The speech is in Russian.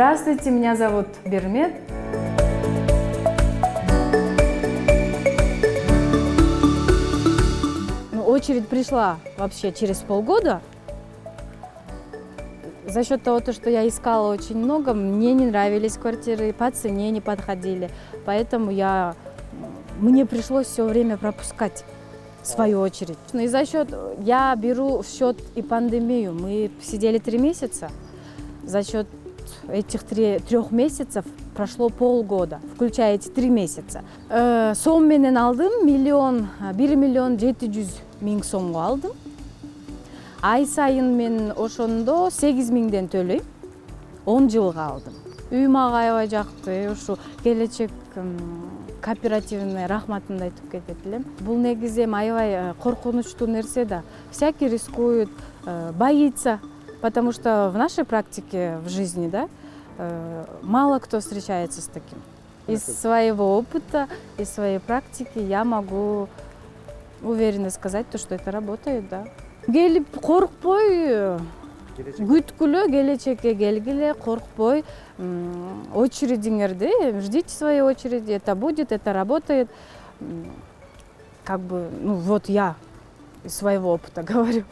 Здравствуйте, меня зовут Бермет. Очередь пришла вообще через полгода. За счет того, что я искала очень много, мне не нравились квартиры, по цене не подходили. Поэтому мне пришлось все время пропускать свою очередь. И за счет, я беру в счет и пандемию. Мы сидели 3 месяца. За счет этих 3 месяцев прошло полгода, включая эти 3 месяца. Сом менен алдым 1 миллион 700 000 сомго алдым. Ай сайын мен ошондо 8 000ден төлөйм. 10 жылга алдым. Үй мага аябай жакты. Ушу келечек кооперативный рахматымды айтып кетет элем. Бул негизи аябай коркунучтуу нерсе да. Всякий рискует, боится, потому что в нашей практике в жизни, да, мало кто встречается с таким. Из своего опыта, из своей практики я могу уверенно сказать, что это работает, да. Келип коркпой, күткүлө, келечекке келгиле, коркпой, очередиңерди, ждите своей очереди, это будет, это работает. Как бы, вот я из своего опыта говорю.